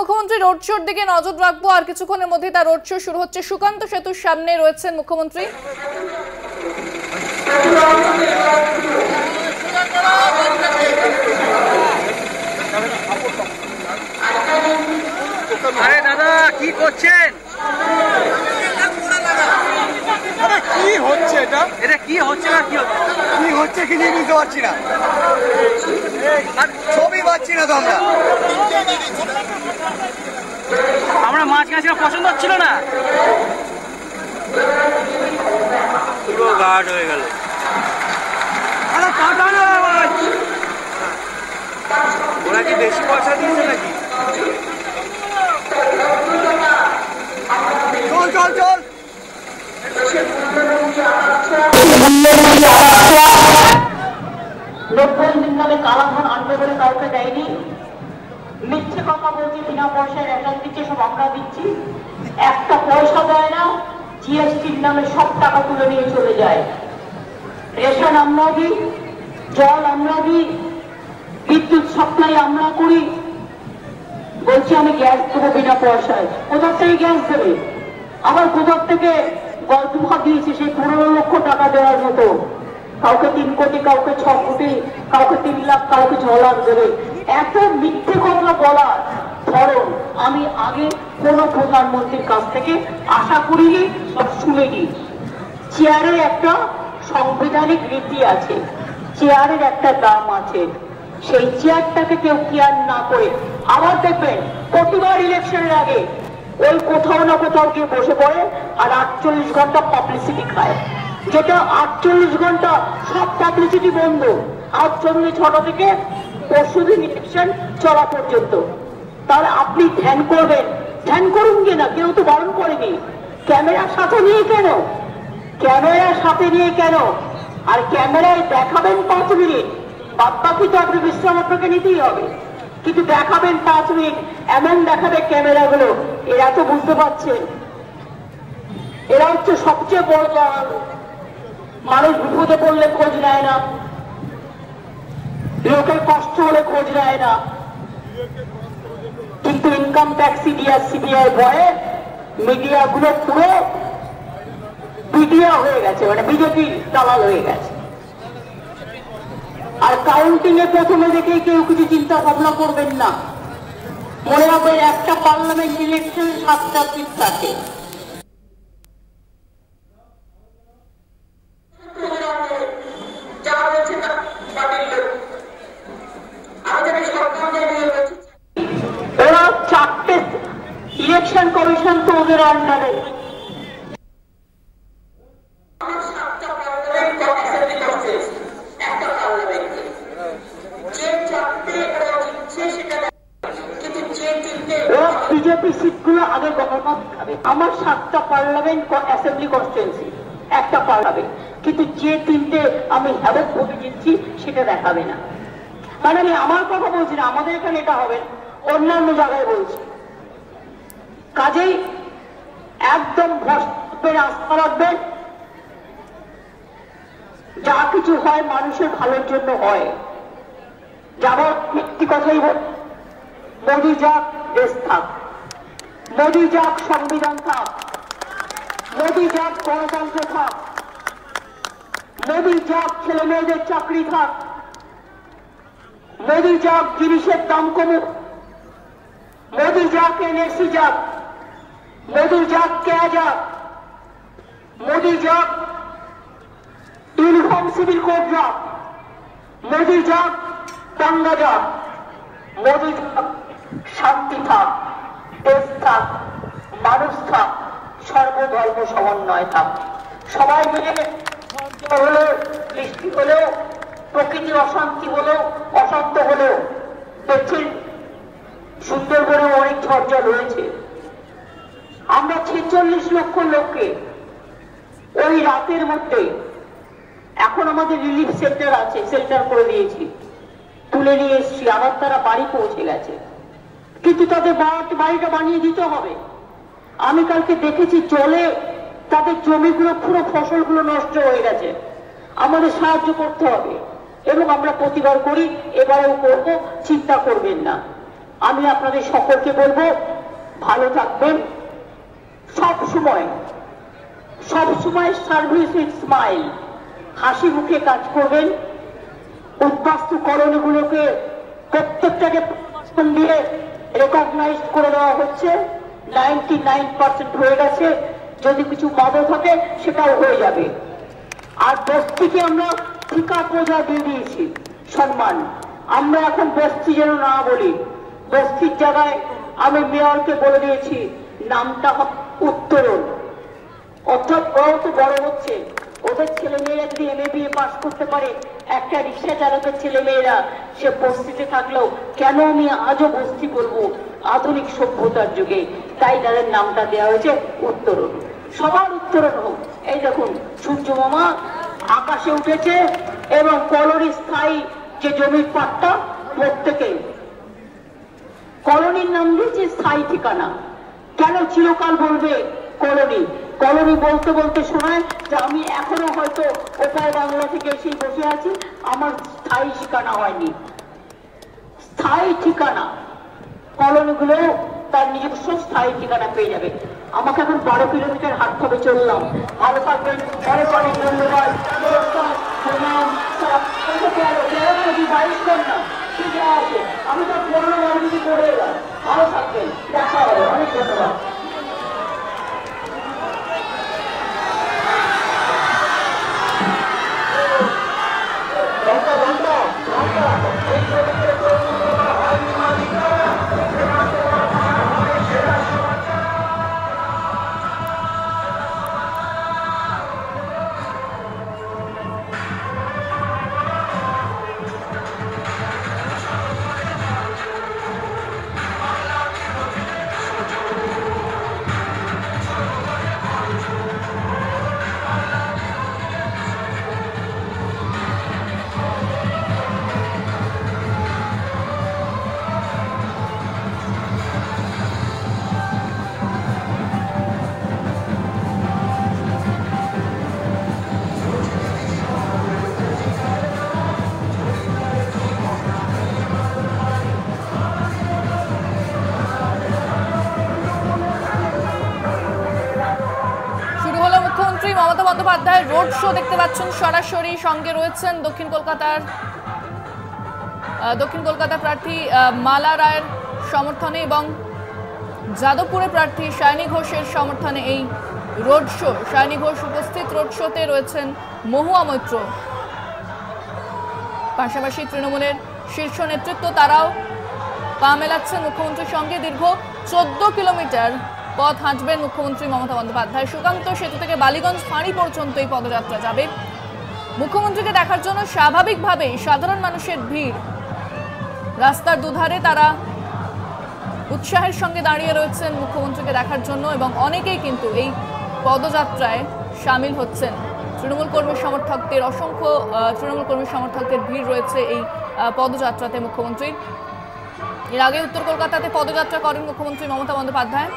মুখ্যমন্ত্রী রোড শোর দিকে নজর রাখবো। আর কিছুক্ষণের মধ্যে তার রোড শো শুরু হচ্ছে। সুকান্ত সেতুর সামনে রয়েছেন মুখ্যমন্ত্রী। আরে দাদা কি করছেন? কি হচ্ছে এটা? এটা কি হচ্ছে না কি হচ্ছে কি নিয়ে বুঝতে পারছি না। ছবি পাচ্ছি না তো আমরা মাঝখানে সেটা পছন্দ হচ্ছিল না, পুরো গার্ড হয়ে গেল। ওরা কি বেশি পয়সা দিয়েছে নাকি? চল চল চল। লোকবন্ধুর নামে কালাধন আনবে বলে কাউকে দেয়নি। মিথ্যে কথা বলছি, বিনা পয়সায় রেশন দিচ্ছে, সব আমরা দিচ্ছি। একটা পয়সা দেয় না, জিএসটির নামে সব টাকা তুলে নিয়ে চলে যায়। রেশন আমরা দিই, জল আমরা দিই, বিদ্যুৎ সাপ্লাই আমরা করি। বলছি আমি গ্যাস দেবো বিনা পয়সায়, কোথার থেকে গ্যাস দেবে? আবার কোথার থেকে গল্প দিয়েছে সেই 15 লক্ষ টাকা দেওয়ার মতো। কাউকে 3 কোটি, কাউকে 6 কোটি, কাউকে 3 লাখ, কাউকে 6 লাখ দেবে। এত মিথ্যে কথা বলার ধরন আমি আগে কোন প্রধানমন্ত্রীর কাছ থেকে আশা করিনি বা শুনিনি। চেয়ারের একটা সাংবিধানিক রীতি আছে, চেয়ারের একটা দাম আছে। সেই চেয়ারটাকে কেউ কেয়ার না করে আবার দেখবেন প্রতিবার ইলেকশনের আগে ওই কোথাও না কোথাও গিয়ে বসে পড়ে আর 48 ঘন্টা পাবলিসিটি খায়। যেটা 48 ঘন্টা সব পাবলিসিটি বন্ধ। আজ সন্ধ্যে 6টা থেকে পরশুদিন ইলেকশন চলা পর্যন্ত। তাহলে আপনি ধ্যান করবেন, ধ্যান করুন কিনা, কেউ তো বারণ করেনি। ক্যামেরার সাথে নিয়ে কেন? ক্যামেরার সাথে নিয়ে কেন? আর ক্যামেরায় দেখাবেন 5 মিনিট, বাদ বাকি তো আপনি বিশ্রাম আপনাকে নিতেই হবে, কিন্তু দেখাবেন 5 মিনিট। এমন দেখাবে ক্যামেরাগুলো, এরা তো বুঝতে পারছে এরা হচ্ছে সবচেয়ে বড় দল। মানুষ বিপদে পড়লে খোঁজ নেয় না, লোকের কষ্ট হলে খোঁজ নেয় না, কিন্তু ইনকাম ট্যাক্স, সিবিআই ভয়ে মিডিয়াগুলো পুরো বিডিয়া হয়ে গেছে, মানে বিজেপি দালাল হয়ে গেছে। আর কাউন্টিং এ প্রথমে দেখে কেউ কিছু চিন্তা ভাবনা করবেন না। মনে রাখবেন একটা পার্লামেন্ট ইলেকশন 7টা সিট থাকে। ওরা 4টে ইলেকশন কমিশন তো ওদের আন্ডারে। বিজেপি সিটগুলো আগে গণমত খাবে। আমার 7টা পার্লামেন্ট অ্যাসেম্বলি কনস্টিটুয়েন্সি, একটা পার্লামেন্ট, কিন্তু যে 3টে আমি হ্যাভক ভোটে জিতছি সেটা দেখাবে না। মানে আমি আমার কথা বলছি না, আমাদের এখানে এটা হবে, অন্যান্য জায়গায় বলছি। কাজেই একদম ভরসা আস্থা রাখবেন, যা কিছু হয় মানুষের ভালোর জন্য হয়। যাবার একটি কথাই বল, মোদি যাক দেশ থাক, মোদি যাক সংবিধান থাক, মোদি যাক গণতন্ত্র থাক, মোদি যাক ছেলে মেয়েদের চাকরি থাক, মোদি যাক জিনিসের দাম কমুক, মোদি যাক এনএসসি যাক, মোদি যাক কে যাক, মোদি যাক ইউনিফর্ম সিভিল কোড যাক, মোদি যাক দাঙ্গা যাক, মোদি যাক শান্তি থাক, দেশ থাক, মানুষ থাক, সর্বধর্ম সমন্বয় থাক। সবাই মিলে হলেও, বৃষ্টি হলেও, প্রকৃতি অশান্তি হলেও, অশান্ত হলেও, দেখছেন সুন্দরবনে অনেক ঝড় রয়েছে। আমরা 46 লক্ষ লোককে ওই রাতের মধ্যে, এখন আমাদের রিলিফ সেন্টার আছে, সেন্টার করে দিয়েছি, তুলে নিয়ে এসছি, আবার তারা বাড়ি পৌঁছে গেছে। কিন্তু তাদের বাড়িটা বানিয়ে দিতে হবে। আমি কালকে দেখেছি জলে তাদের জমিগুলো, পুরো ফসলগুলো নষ্ট হয়ে গেছে। আমাদের সাহায্য করতে হবে এবং আমরা প্রতিবার করি, এবারেও করবো, চিন্তা করবেন না। আমি আপনাদের সকলকে বলবো ভালো থাকবেন, সব সময় সার্ভিস উইথ স্মাইল, হাসি মুখে কাজ করবেন। উদ্বাস্তু কলোনিগুলোকে প্রত্যেকটাকে দিয়ে রেকগনাইজ করে দেওয়া হচ্ছে, 99% হয়ে গেছে। যদি কিছু বাধা থাকে সেটাও হয়ে যাবে। আর বস্তিকে আমরা ঠিকা পূজা দিয়ে দিয়েছি, সম্মান। আমরা এখন বস্তি যেন না বলি, বস্তির জায়গায় আমি মেয়রকে বলে দিয়েছি নামটা উত্তরণ। অর্থাৎ ওরাও তো বড় হচ্ছে, ওদের ছেলে মেয়েরা যদি MA-BA পাস করতে পারে, একটা রিক্সা চালকের ছেলে মেয়েরা সে বস্তিতে থাকলেও কেন আমি আজও বস্তি বলবো আধুনিক সভ্যতার যুগে, তাই তাদের নামটা দেওয়া হয়েছে উত্তরণ। সবার উত্তরণ হোক। এই দেখুন সূর্য মামা আকাশে উঠেছে এবং কলোনি স্থায়ী যে জমির পাট্টা প্রত্যেকে কলোনির নাম দিয়েছে স্থায়ী ঠিকানা। কেন চিরকাল বলবে কলোনি? কলোনি বলতে বলতে শোনায় যে আমি এখনো হয়তো ওপার বাংলা থেকে এসে বসে আছি, আমার স্থায়ী ঠিকানা হয়নি। স্থায়ী ঠিকানা কলোনিগুলো তার নিজস্ব স্থায়ী ঠিকানা পেয়ে যাবে। আমাকে এখন 12 কিলোমিটার হাঁটতে হবে, চললাম। ভালো থাকবেন, অনেক অনেক ধন্যবাদ। আমি তো পুরোনো রাজনীতি করে এলাম। ভালো থাকবেন, দেখা হবে, অনেক ধন্যবাদ। মমতা বন্দ্যোপাধ্যায় রোড শো দেখতে পাচ্ছেন সরাসরি। সঙ্গে রয়েছেন দক্ষিণ কলকাতা প্রার্থী মালা রায়ের সমর্থনে এবং যাদবপুরে প্রার্থী সায়নী ঘোষের সমর্থনে এই রোড শো। সায়নী ঘোষ উপস্থিত রোড শোতে রয়েছেন মহুয়া মৈত্র, পাশাপাশি তৃণমূলের শীর্ষ নেতৃত্ব, তারাও পা মেলাচ্ছেন মুখ্যমন্ত্রীর সঙ্গে। দীর্ঘ 14 কিলোমিটার পথ হাঁটবেন মুখ্যমন্ত্রী মমতা বন্দ্যোপাধ্যায়। সুকান্ত সেতু থেকে বালিগঞ্জ ফাঁড়ি পর্যন্ত এই পদযাত্রা যাবে। মুখ্যমন্ত্রীকে দেখার জন্য স্বাভাবিকভাবেই সাধারণ মানুষের ভিড়। রাস্তার দুধারে তারা উৎসাহের সঙ্গে দাঁড়িয়ে রয়েছেন মুখ্যমন্ত্রীকে দেখার জন্য এবং অনেকেই কিন্তু এই পদযাত্রায় সামিল হচ্ছেন। তৃণমূল কর্মী সমর্থকদের অসংখ্য তৃণমূল কর্মী সমর্থকদের ভিড় রয়েছে এই পদযাত্রাতে মুখ্যমন্ত্রীর। এর আগে উত্তর কলকাতাতে পদযাত্রা করেন মুখ্যমন্ত্রী মমতা বন্দ্যোপাধ্যায়।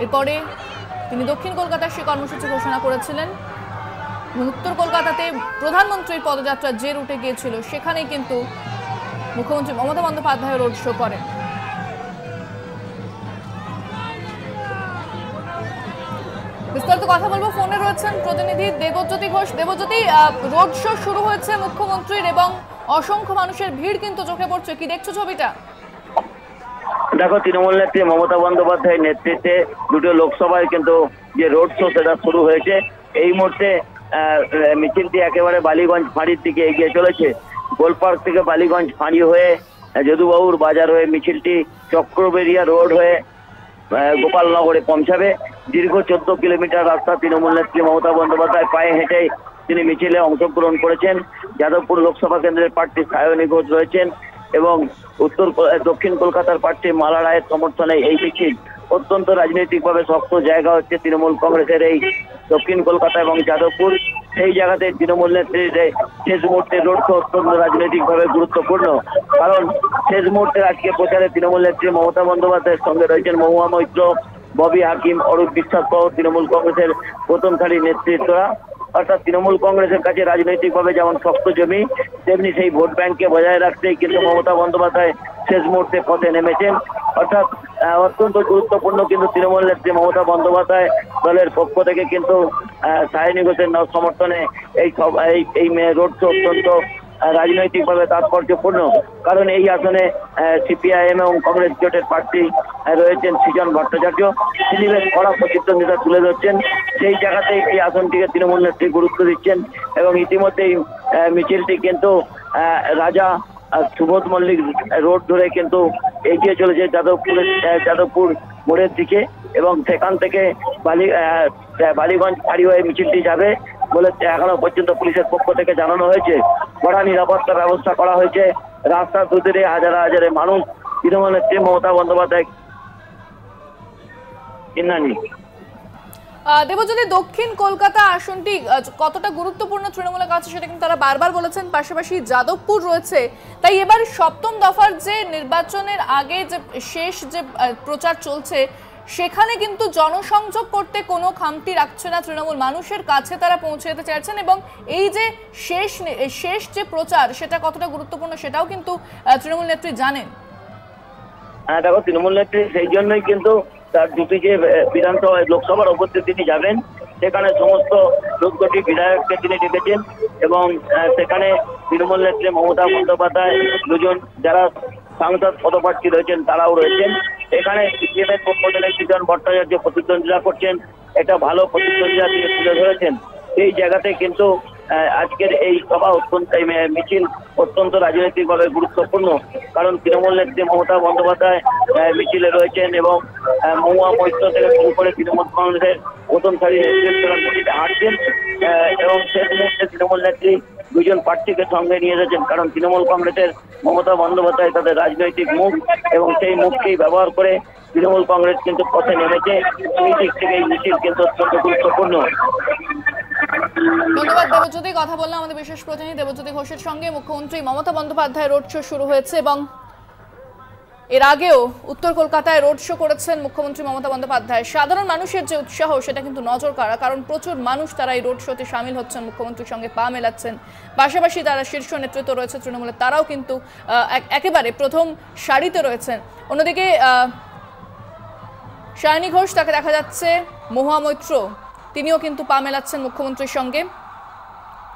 এরপরে তিনি দক্ষিণ কলকাতার সে কর্মসূচি ঘোষণা করেছিলেন। উত্তর কলকাতাতে প্রধানমন্ত্রীর পদযাত্রা যে রুটে গিয়েছিল সেখানেই কিন্তু মুখ্যমন্ত্রী মমতা বন্দ্যোপাধ্যায় রোড শো করেন। বিস্তারিত কথা বলবো, ফোনে রয়েছেন প্রতিনিধি দেবজ্যোতি ঘোষ। দেবজ্যোতি, রোড শো শুরু হয়েছে মুখ্যমন্ত্রীর এবং অসংখ্য মানুষের ভিড় কিন্তু চোখে পড়ছে, কি দেখছো ছবিটা? দেখো, তৃণমূল নেত্রী মমতা বন্দ্যোপাধ্যায়ের নেতৃত্বে দুটো লোকসভায় কিন্তু যে রোড শো সেটা শুরু হয়েছে। এই মুহূর্তে মিছিলটি একেবারে বালিগঞ্জ ফাঁড়ির দিকে এগিয়ে চলেছে। গোলপার্ক থেকে বালিগঞ্জ ফাঁড়ি হয়ে যদুবাবুর বাজার হয়ে মিছিলটি চক্রবেরিয়া রোড হয়ে গোপালনগরে পৌঁছাবে। দীর্ঘ 14 কিলোমিটার রাস্তা তৃণমূল নেত্রী মমতা বন্দ্যোপাধ্যায় পায়ে হেঁটে তিনি মিছিলে অংশগ্রহণ করেছেন। যাদবপুর লোকসভা কেন্দ্রের প্রার্থী সায়নী ঘোষ রয়েছেন এবং দক্ষিণ কলকাতার প্রার্থী মালা রায়ের সমর্থনে এই মিছিল। অত্যন্ত রাজনৈতিকভাবে শক্ত জায়গা হচ্ছে তৃণমূল কংগ্রেসের এই দক্ষিণ কলকাতা এবং যাদবপুর। সেই জায়গাতে তৃণমূল নেত্রীর শেষ মুহূর্তে রোড শো অত্যন্ত রাজনৈতিকভাবে গুরুত্বপূর্ণ, কারণ শেষ মুহূর্তে আজকে প্রচারে তৃণমূল নেত্রী মমতা বন্দ্যোপাধ্যায়ের সঙ্গে রয়েছেন মহুয়া মৈত্র, ববি হাকিম, অরূপ বিশ্বাস সহ তৃণমূল কংগ্রেসের প্রথম সারির নেতৃত্বরা। অর্থাৎ তৃণমূল কংগ্রেসের কাছে রাজনৈতিকভাবে যেমন শক্ত জমি, তেমনি সেই ভোট ব্যাংককে বজায় রাখতেই কিন্তু মমতা বন্দ্যোপাধ্যায় শেষ মুহূর্তে পথে নেমেছেন। অর্থাৎ অত্যন্ত গুরুত্বপূর্ণ কিন্তু তৃণমূল নেত্রী মমতা বন্দ্যোপাধ্যায় দলের পক্ষ থেকে কিন্তু সায়নী ঘোষের সমর্থনে এই রোড শো অত্যন্ত রাজনৈতিকভাবে তাৎপর্যপূর্ণ। কারণ এই আসনে সিপিআইএম এবং কংগ্রেস জোটের প্রার্থী রয়েছেন সৃজন ভট্টাচার্য, তিনি বেশ কড়া প্রতিদ্বন্দ্বিতা তুলে ধরছেন। সেই জায়গাতেই এই আসনটিকে তৃণমূল নেত্রী গুরুত্ব দিচ্ছেন এবং ইতিমধ্যেই মিছিলটি কিন্তু রাজা সুবোধ মল্লিক রোড ধরে কিন্তু এগিয়ে চলেছে যাদবপুর মোড়ের দিকে এবং সেখান থেকে বালিগঞ্জ ফাঁড়ি হয়ে মিছিলটি যাবে বলে এখনো পর্যন্ত পুলিশের পক্ষ থেকে জানানো হয়েছে। কড়া নিরাপত্তার ব্যবস্থা করা হয়েছে। রাস্তার দুধারে হাজারে হাজারে মানুষ তৃণমূল নেত্রী মমতা বন্দ্যোপাধ্যায় চিন্নানি। দেবজ্যোতি, দক্ষিণ কলকাতা আসনটি কতটা গুরুত্বপূর্ণ তৃণমূলের কাছে সেটা কিন্তু তারা বারবার বলেছেন। পাশাপাশি যাদবপুর রয়েছে, তাই এবার সপ্তম দফার যে নির্বাচনের আগে যে শেষ যে প্রচার চলছে সেখানে কিন্তু জনসংযোগ করতে কোনো খামতি রাখছে না তৃণমূল। মানুষের কাছে তারা পৌঁছে যেতে চাইছেন এবং এই যে শেষ যে প্রচার সেটা কতটা গুরুত্বপূর্ণ সেটাও কিন্তু তৃণমূল নেত্রী জানেন। হ্যাঁ দেখো, তৃণমূল নেত্রী সেই জন্যই কিন্তু তার দুটি যে বিধানসভা লোকসভার উপস্থিত তিনি যাবেন, সেখানে সমস্ত 14টি বিধায়ককে তিনি ডেকেছেন এবং সেখানে তৃণমূল নেত্রী মমতা বন্দ্যোপাধ্যায় দুজন যারা সাংসদ পদপ্রার্থী রয়েছেন তারাও রয়েছেন। এখানে সিপিএমের পক্ষ থেকে সৃজন ভট্টাচার্য প্রতিদ্বন্দ্বিতা করছেন, একটা ভালো প্রতিদ্বন্দ্বিতা তিনি তুলে ধরেছেন। এই জায়গাতে কিন্তু আজকের এই সভা মিছিল অত্যন্ত রাজনৈতিকভাবে গুরুত্বপূর্ণ। কারণ তৃণমূল নেত্রী মমতা বন্দ্যোপাধ্যায় মিছিলে রয়েছেন এবং মহুয়া মৈত্র থেকে শুরু করে তৃণমূল কংগ্রেসের প্রথম সারির নেতৃত্বে হাঁটছেন এবং শেষ মুহূর্তে তৃণমূল নেত্রী দুজন প্রার্থীকে সঙ্গে নিয়ে এসেছেন। কারণ তৃণমূল কংগ্রেসের মমতা বন্দ্যোপাধ্যায় তাদের রাজনৈতিক মুখ এবং সেই মুখকেই ব্যবহার করে তৃণমূল কংগ্রেস কিন্তু পথে নেমেছে। এই দিক থেকে এই মিছিল কিন্তু অত্যন্ত গুরুত্বপূর্ণ। ধন্যবাদ দেবজ্যোতি। কথা বললাম আমাদের বিশেষ প্রতিনিধি দেবজ্যোতি ঘোষের সঙ্গে। মুখ্যমন্ত্রী মমতা বন্দ্যোপাধ্যায় রোড শো শুরু হয়েছে এবং এর আগেও উত্তর কলকাতায় রোড শো করেছেন মুখ্যমন্ত্রী মমতা বন্দ্যোপাধ্যায়। সাধারণ মানুষের যে উৎসাহ সেটা কিন্তু নজর কাড়া, কারণ প্রচুর মানুষ তারা এই রোড শোতে সামিল হচ্ছেন, মুখ্যমন্ত্রীর সঙ্গে পা মেলাচ্ছেন। পাশাপাশি তারা শীর্ষ নেতৃত্ব রয়েছে তৃণমূলের, তারাও কিন্তু একেবারে প্রথম সারিতে রয়েছেন। অন্যদিকে সায়নী ঘোষ, তাকে দেখা যাচ্ছে মহুয়া মৈত্র, তিনিও কিন্তু পা মেলাচ্ছেন মুখ্যমন্ত্রীর সঙ্গে।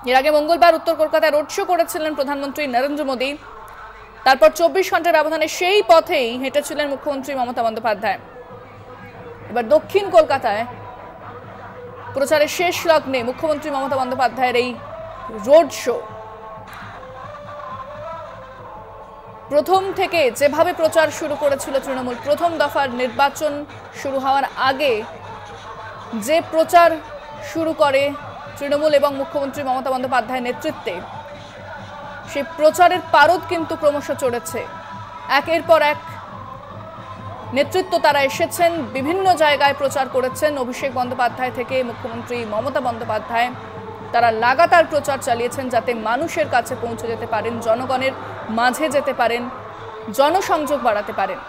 এর আগে মঙ্গলবার উত্তর কলকাতায় রোড শো করেছিলেন প্রধানমন্ত্রী নরেন্দ্র মোদী, তারপর 24 ঘন্টার ব্যবধানে সেই পথেই হেঁটেছিলেন মুখ্যমন্ত্রী মমতা বন্দ্যোপাধ্যায়। এবার দক্ষিণ কলকাতায় প্রচারের শেষ লগ্নে মুখ্যমন্ত্রী মমতা বন্দ্যোপাধ্যায়ের এই রোড শো। প্রথম থেকে যেভাবে প্রচার শুরু করেছিল তৃণমূল, প্রথম দফার নির্বাচন শুরু হওয়ার আগে যে প্রচার শুরু করে তৃণমূল এবং মুখ্যমন্ত্রী মমতা বন্দ্যোপাধ্যায়ের নেতৃত্বে, সেই প্রচারের পারদ কিন্তু ক্রমশ চড়েছে। একের পর এক নেতৃত্ব তারা এসেছেন, বিভিন্ন জায়গায় প্রচার করেছেন। অভিষেক বন্দ্যোপাধ্যায় থেকে মুখ্যমন্ত্রী মমতা বন্দ্যোপাধ্যায় তারা লাগাতার প্রচার চালিয়েছেন যাতে মানুষের কাছে পৌঁছে যেতে পারেন, জনগণের মাঝে যেতে পারেন, জনসংযোগ বাড়াতে পারেন।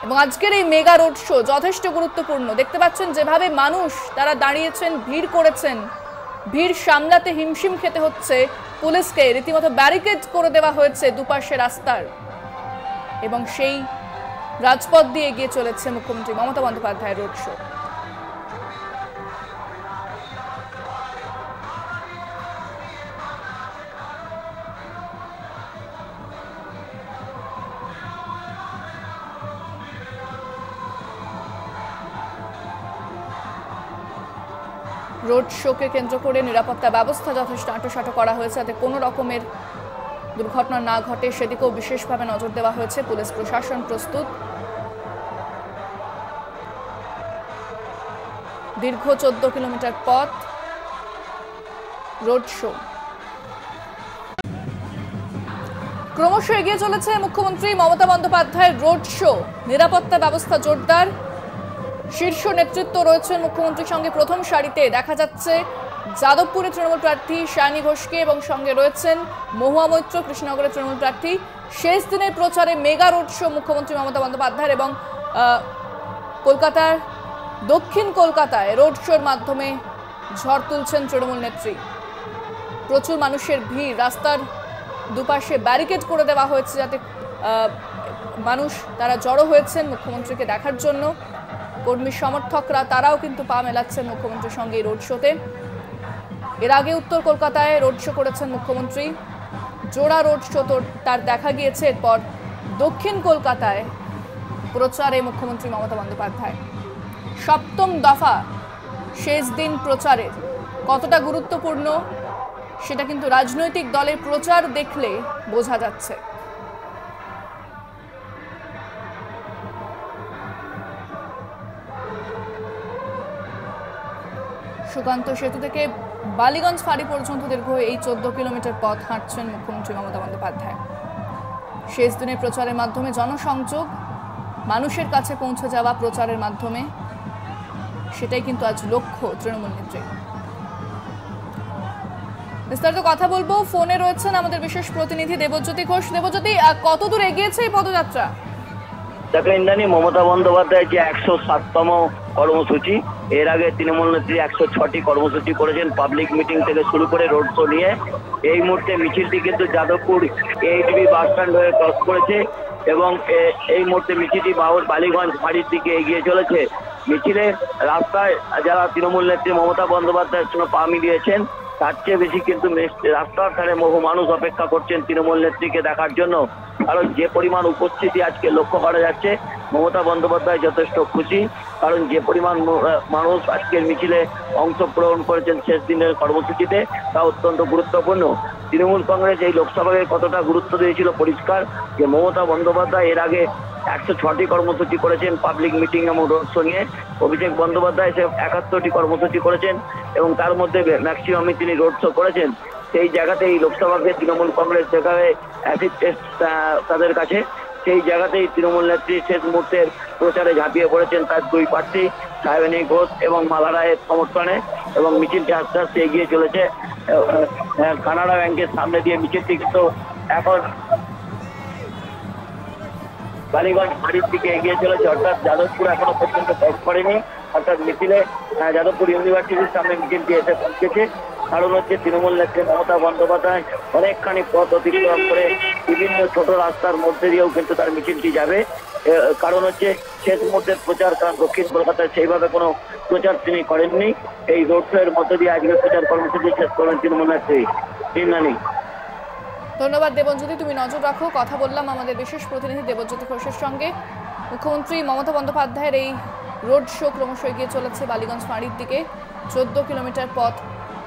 এবং আজকের এই মেগা রোড শো যথেষ্ট গুরুত্বপূর্ণ। দেখতে পাচ্ছেন যেভাবে মানুষ তারা দাঁড়িয়েছেন, ভিড় করেছেন, ভিড় সামলাতে হিমশিম খেতে হচ্ছে পুলিশকে, রীতিমতো ব্যারিকেড করে দেওয়া হয়েছে দুপাশে রাস্তার। এবং সেই রাজপথ দিয়ে এগিয়ে চলেছে মুখ্যমন্ত্রী মমতা বন্দ্যোপাধ্যায়ের রোড শো। রোড শোকে কেন্দ্র করে নিরাপত্তা ব্যবস্থা যথেষ্ট আঁটোসাঁটো করা হয়েছে যাতে কোনো রকমের দুর্ঘটনা না ঘটে, সেদিকেও বিশেষভাবে নজর দেওয়া হয়েছে। পুলিশ প্রশাসন প্রস্তুত। দীর্ঘ 14 কিলোমিটার পথ রোড শো। ক্রমশ এগিয়ে চলেছে মুখ্যমন্ত্রী মমতা বন্দ্যোপাধ্যায়ের রোড শো। নিরাপত্তা ব্যবস্থা জোরদার, শীর্ষ নেতৃত্ব রয়েছেন মুখ্যমন্ত্রীর সঙ্গে। প্রথম সারিতে দেখা যাচ্ছে যাদবপুরে তৃণমূল প্রার্থী সায়নী ঘোষকে এবং সঙ্গে রয়েছেন মহুয়া মৈত্র, কৃষ্ণনগরের তৃণমূল প্রার্থী। শেষ দিনের প্রচারে মেগা রোড শো মুখ্যমন্ত্রী মমতা বন্দ্যোপাধ্যায়ের এবং কলকাতার দক্ষিণ কলকাতায় রোড শোর মাধ্যমে ঝড় তুলছেন তৃণমূল নেত্রী। প্রচুর মানুষের ভিড়, রাস্তার দুপাশে ব্যারিকেড করে দেওয়া হয়েছে যাতে মানুষ তারা জড়ো হয়েছেন মুখ্যমন্ত্রীকে দেখার জন্য। কর্মী সমর্থকরা তারাও কিন্তু পা মেলাচ্ছেন মুখ্যমন্ত্রীর সঙ্গে এই রোড শোতে। এর আগে উত্তর কলকাতায় রোড শো করেছেন মুখ্যমন্ত্রী, জোড়া রোড শো তার দেখা গিয়েছে। এরপর দক্ষিণ কলকাতায় প্রচারে মুখ্যমন্ত্রী মমতা বন্দ্যোপাধ্যায়। সপ্তম দফা শেষ দিন প্রচারের কতটা গুরুত্বপূর্ণ সেটা কিন্তু রাজনৈতিক দলের প্রচার দেখলে বোঝা যাচ্ছে। সুকান্ত সেতু থেকে বালিগঞ্জ ফাঁড়ি পর্যন্ত দীর্ঘ এই 14 কিলোমিটার পথ হাঁটছেন মুখ্যমন্ত্রী মমতা বন্দ্যোপাধ্যায়। শেষ দিনের প্রচারের মাধ্যমে জনসংযোগ, মানুষের কাছে পৌঁছে যাওয়া প্রচারের মাধ্যমে, সেটাই কিন্তু আজ লক্ষ্য তৃণমূল নেত্রী। বিস্তারিত কথা বলবো, ফোনে রয়েছেন আমাদের বিশেষ প্রতিনিধি দেবজ্যোতি ঘোষ। দেবজ্যোতি, কতদূর এগিয়েছে এই পদযাত্রা? দেখো ইন্দ্রাণী, মমতা বন্দ্যোপাধ্যায় যে 107তম কর্মসূচি, এর আগে তৃণমূল নেত্রী 106টি কর্মসূচি করেছেন, পাবলিক মিটিং থেকে শুরু করে রোড শো নিয়ে। এই মুহূর্তে মিছিলটি কিন্তু যাদবপুর এইচবি বাস স্ট্যান্ড হয়ে ক্রস করেছে এবং এই মুহূর্তে মিছিলটি বালিগঞ্জ ফাঁড়ির দিকে এগিয়ে চলেছে। মিছিলে রাস্তায় যারা তৃণমূল নেত্রী মমতা বন্দ্যোপাধ্যায়ের সঙ্গে পা মিলিয়েছেন, তার চেয়ে বেশি কিন্তু রাস্তার ধারে বহু মানুষ অপেক্ষা করছেন তৃণমূল নেত্রীকে দেখার জন্য। কারণ যে পরিমাণ উপস্থিতি আজকে লক্ষ্য করা যাচ্ছে, মমতা বন্দ্যোপাধ্যায় যথেষ্ট খুশি। কারণ যে পরিমাণ মানুষ আজকের মিছিলে অংশগ্রহণ করেছেন শেষ দিনের কর্মসূচিতে, তা অত্যন্ত গুরুত্বপূর্ণ। তৃণমূল কংগ্রেস এই লোকসভাকে কতটা গুরুত্ব দিয়েছিল পরিষ্কার, যে মমতা বন্দ্যোপাধ্যায় এর আগে 106টি কর্মসূচি করেছেন পাবলিক মিটিং এবং রোড শো নিয়ে। অভিষেক বন্দ্যোপাধ্যায় সে 71টি কর্মসূচি করেছেন এবং তার মধ্যে ম্যাক্সিমামই তিনি রোড শো করেছেন। সেই জায়গাতেই লোকসভাকে তৃণমূল কংগ্রেস যেখানে অ্যাসিড টেস্ট তাদের কাছে, সেই জায়গাতেই তৃণমূল নেত্রী শেষ মুহূর্তের প্রচারে ঝাঁপিয়ে পড়েছেন তার দুই প্রার্থী সায়নী ঘোষ এবং মালা রায়ের সমর্থনে। এবং মিছিলটি আস্তে আস্তে এগিয়ে চলেছে কানাড়া ব্যাংকের সামনে দিয়ে। মিছিলটি কিন্তু এখন বালিগঞ্জ ফাঁড়ির দিকে এগিয়ে চলেছে, অর্থাৎ যাদবপুর এখনো পর্যন্ত ত্যাগ করেনি। অর্থাৎ মিছিলে যাদবপুর ইউনিভার্সিটির সামনে মিছিলটি এসে পৌঁছেছে। কারণ হচ্ছে তৃণমূল নেত্রী মমতা বন্দ্যোপাধ্যায় অনেকখানি পথ অতিক্রম করে বিভিন্ন ছোট রাস্তার মধ্যে দিয়েও কিন্তু তার মিছিলটি যাবে। কারণ হচ্ছে শেষ মুহূর্তের প্রচার, কারণ দক্ষিণ কলকাতায় সেইভাবে কোনো প্রচার তিনি করেননি। এই রোড শো এর মধ্যে দিয়ে আজকে প্রচার কর্মসূচি শেষ করবেন তৃণমূল নেত্রী। ধন্যবাদ দেবজ্যোতি, তুমি নজর রাখো। কথা বললাম আমাদের বিশেষ প্রতিনিধি দেবজ্যোতি ঘোষের সঙ্গে। মুখ্যমন্ত্রী মমতা বন্দ্যোপাধ্যায়ের এই রোড শো ক্রমশ এগিয়ে চলেছে বালিগঞ্জ ফাঁড়ির দিকে। 14 কিলোমিটার পথ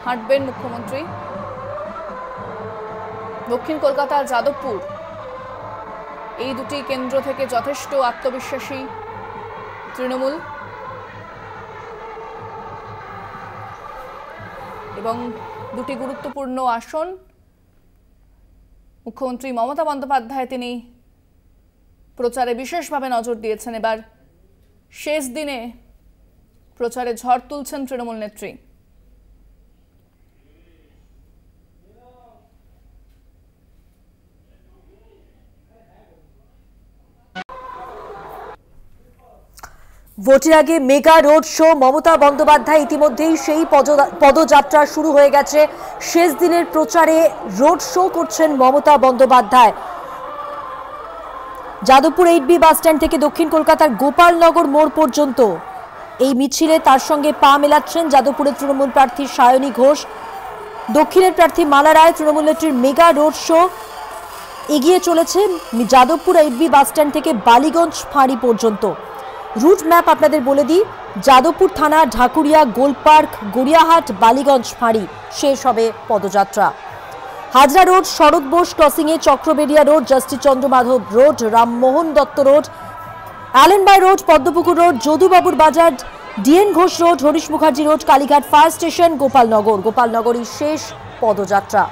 হাঁটবেন মুখ্যমন্ত্রী। দক্ষিণ কলকাতার যাদবপুর, এই দুটি কেন্দ্র থেকে যথেষ্ট আত্মবিশ্বাসী তৃণমূল এবং দুটি গুরুত্বপূর্ণ আসন। মুখ্যমন্ত্রী মমতা বন্দ্যোপাধ্যায় তিনি প্রচারে বিশেষভাবে নজর দিয়েছেন। এবার শেষ দিনে প্রচারে ঝড় তুলছেন তৃণমূল নেত্রী। ভোটের আগে mega road show Mamata Bandyopadhyay ইতিমধ্যেই সেই পদযাত্রা শুরু হয়ে গেছে। শেষ দিনের প্রচারে রোড শো করছেন Mamata Bandyopadhyay. Jadavpur 8B bus stand থেকে দক্ষিণ কলকাতার গোপালনগর মোড় পর্যন্ত এই মিছিলে তার সঙ্গে পা মেলাচ্ছেন যাদবপুরের তৃণমূল প্রার্থী সায়নী ঘোষ, দক্ষিণের প্রার্থী মালা রায়। তৃণমূল নেত্রীর মেগা রোড শো এগিয়ে চলেছে যাদবপুর 8B বাস স্ট্যান্ড থেকে বালিগঞ্জ ফাঁড়ি পর্যন্ত। রুট ম্যাপ আপনাদের বলে দিই, যাদবপুর থানা, ঢাকুরিয়া, গোলপার্ক, গড়িয়াহাট, বালিগঞ্জ ফাঁড়ি শেষ হবে পদযাত্রা। হাজরা রোড, শরৎ বোস ক্রসিংয়ে, Chakraberia road, justice Chandra Madhab road, Rammohan Dutta road, Allenby road, Padmapukur road, যদুবাবুর বাজার, DN Ghosh road, Harish Mukherjee road, Kalighat fire station, গোপালনগরই শেষ পদযাত্রা।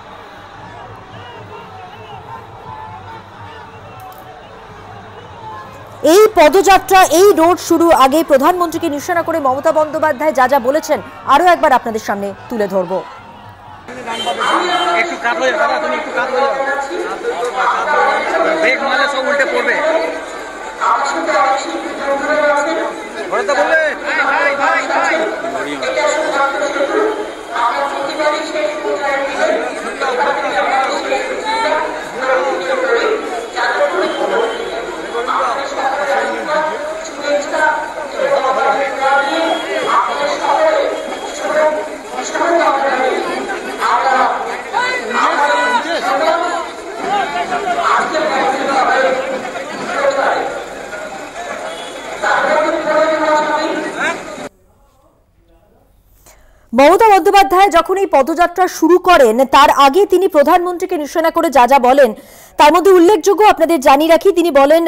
এই পদযাত্রা, এই রোড শুরু আগে প্রধানমন্ত্রীকে নিশানা করে মমতা বন্দ্যোপাধ্যায় যা যা বলেছেন আরো একবার আপনাদের সামনে তুলে ধরব। একটু কাট হয়ে যাও, তুমি একটু কাট হয়ে যাও, ব্রেক মারলে সব উল্টে পড়বে। ঘরে বলবে মমতা বন্দ্যোপাধ্যায় যখন এই পদযাত্রা শুরু করেন তার আগে তিনি প্রধানমন্ত্রীকে নিশানা করে যা যা বলেন তার মধ্যে উল্লেখযোগ্য, আপনাদের জানিয়ে রাখি, তিনি বলেন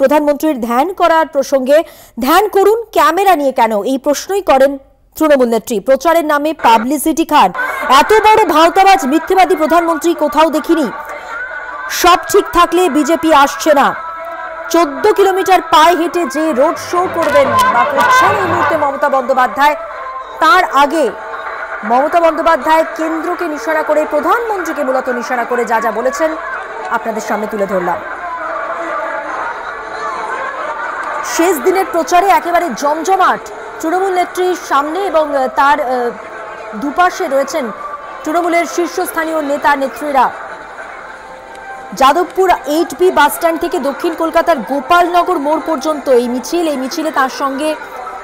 প্রধানমন্ত্রীর ধ্যান করার প্রসঙ্গে, ধ্যান করুন, ক্যামেরা নিয়ে কেন, এই প্রশ্নই করেন তৃণমূল নেত্রী। প্রচারের নামে পাবলিসিটি খান, এত বড় ভাওতাবাজ মিথ্যেবাদী প্রধানমন্ত্রী কোথাও দেখিনি। সব ঠিক থাকলে বিজেপি আসছে না। 14 কিলোমিটার পায়ে হেঁটে যে রোড শো করবেন বা করছেন এই মুহূর্তে মমতা বন্দ্যোপাধ্যায়, তার আগে মমতা বন্দ্যোপাধ্যায় কেন্দ্রকে নিশানা করে, প্রধানমন্ত্রীকে মূলত নিশানা করে যা যা বলেছেন আপনাদের সামনে তুলে ধরলাম। শেষ দিনের প্রচারে একেবারে জমজমাট তৃণমূল নেত্রীর সামনে এবং তার দুপাশে রয়েছেন তৃণমূলের শীর্ষস্থানীয় নেতা নেত্রীরা। যাদবপুর 8B বাসস্ট্যান্ড থেকে দক্ষিণ কলকাতার গোপালনগর মোড় পর্যন্ত এই মিছিলে তার সঙ্গে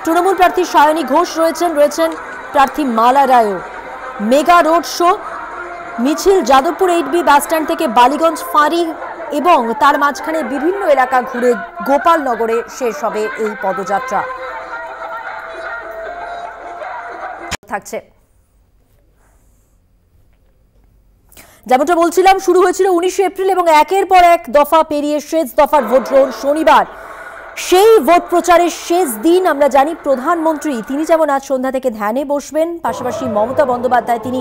তৃণমূল প্রার্থী সায়নী ঘোষ রয়েছেন প্রার্থী মালা রায়ও। মেগা রোড শো মিছিল যাদবপুর 8B বাসস্ট্যান্ড থেকে বালিগঞ্জ ফাঁড়ি এবং তার মাঝখানে বিভিন্ন এলাকা ঘুরে গোপালনগরে শেষ হবে এই পদযাত্রা। থাকছে যেমনটা বলছিলাম, শুরু হয়েছিল 19 এপ্রিল এবং একের পর এক দফা পেরিয়ে শেষ দফার ভোট গ্রহণ শনিবার। সেই ভোট প্রচারের শেষ দিন আমরা জানি প্রধানমন্ত্রী তিনি যেমন আজ সন্ধ্যা থেকে ধ্যানে বসবেন, পাশাপাশি মমতা বন্দ্যোপাধ্যায় তিনি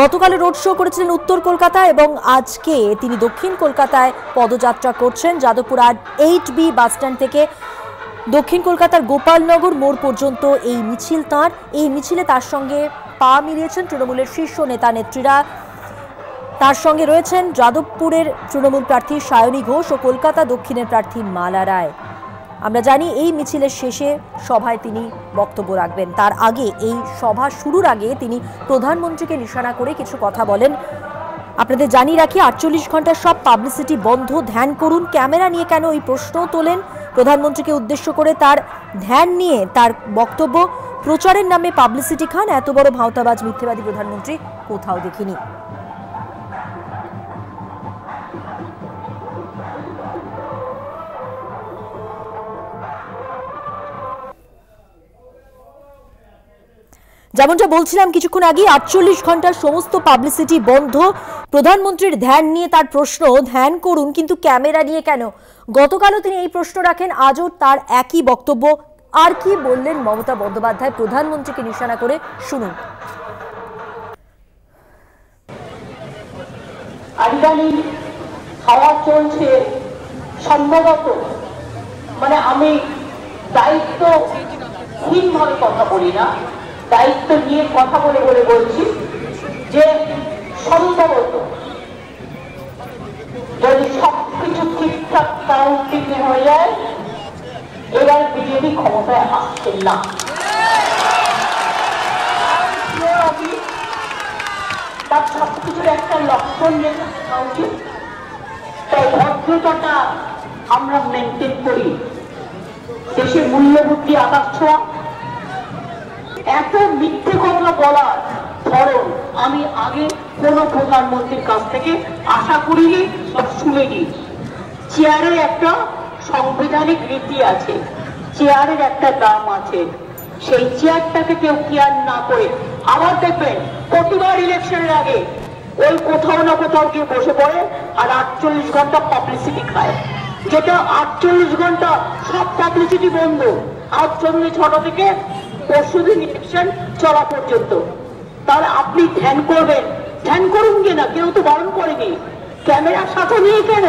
গতকাল রোড শো করেছিলেন উত্তর কলকাতা এবং আজকে তিনি দক্ষিণ কলকাতায় পদযাত্রা করছেন। যাদবপুর 8B বাসস্ট্যান্ড থেকে দক্ষিণ কলকাতার গোপালনগর মোড় পর্যন্ত এই মিছিল তাঁর। এই মিছিলে তার সঙ্গে পা মিলিয়েছেন তৃণমূলের শীর্ষ নেতা নেত্রীরা। তার সঙ্গে রয়েছেন যাদবপুরের তৃণমূল প্রার্থী সায়নী ঘোষ ও কলকাতা দক্ষিণের প্রার্থী মালা রায়। আমরা জানি এই মিছিলের শেষে সভায় তিনি বক্তব্য রাখবেন। তার আগে, এই সভা শুরুর আগে তিনি প্রধানমন্ত্রীকে নিশানা করে কিছু কথা বলেন। আপনাদের জানিয়ে রাখি 48 ঘন্টার সব পাবলিসিটি বন্ধ, ধ্যান করুন, ক্যামেরা নিয়ে কেন, এই প্রশ্নও তোলেন প্রধানমন্ত্রীকে উদ্দেশ্য করে। তার ধ্যান নিয়ে তার বক্তব্য, প্রচারের নামে পাবলিসিটি খান, এত বড় ভাওতাবাজ মিথ্যেবাদী প্রধানমন্ত্রী কোথাও দেখিনি। যেমনটা বলছিলাম কিছুক্ষণ আগে, 48 ঘন্টার সমস্ত পাবলিসিটি বন্ধ। প্রধানমন্ত্রীর ধ্যান নিয়ে তার প্রশ্ন, ধ্যান করুন কিন্তু ক্যামেরা নিয়ে কেন। গতকালও তিনি এই প্রশ্ন রাখেন, আজও তার একই বক্তব্য। আর কি বললেন মমতা বন্দ্যোপাধ্যায় প্রধানমন্ত্রীকে নিশানা করে, শুনুন। আজকালি খাওয়া চলছে সম্ভবত, মানে আমি দায়িত্বহীনভাবে কথা বলি না, দায়িত্ব নিয়ে কথা বলে বলছি যে সম্ভবত যদি সবকিছু ঠিকঠাক কাউন্টিং হয়ে যায় এবার বিজেপি ক্ষমতায় আসছেন না। তার সবকিছুর একটা লক্ষণ দেখা উচিত, তাই ভদ্রতাটা আমরা মেনটেন করি। দেশের মূল্যবুদ্ধি আকাশ ছোঁয়া, এত মিথ্যে কথা বলার ধরন আমি আগে কোন প্রধানমন্ত্রীর কাছ থেকে আশা করিনি বা শুনিনি। চেয়ারের একটা সাংবিধানিক রীতি আছে, চেয়ারের একটা দাম আছে, সেই চেয়ারটাকে কেউ কেয়ার না করে আবার দেখবেন প্রতিবার ইলেকশনের আগে ওই কোথাও না কোথাও গিয়ে বসে পড়ে আর 48 ঘন্টা পাবলিসিটি খায়, যেটা 48 ঘন্টা সব পাবলিসিটি বন্ধ। আজ সন্ধ্যে 6টা থেকে পরশুদিন ইলেকশন চলা পর্যন্ত। তাহলে আপনি ধ্যান করবেন, ধ্যান করুন কিনা, কেউ তো বারণ করেনি। ক্যামেরার সাথে নিয়ে কেন,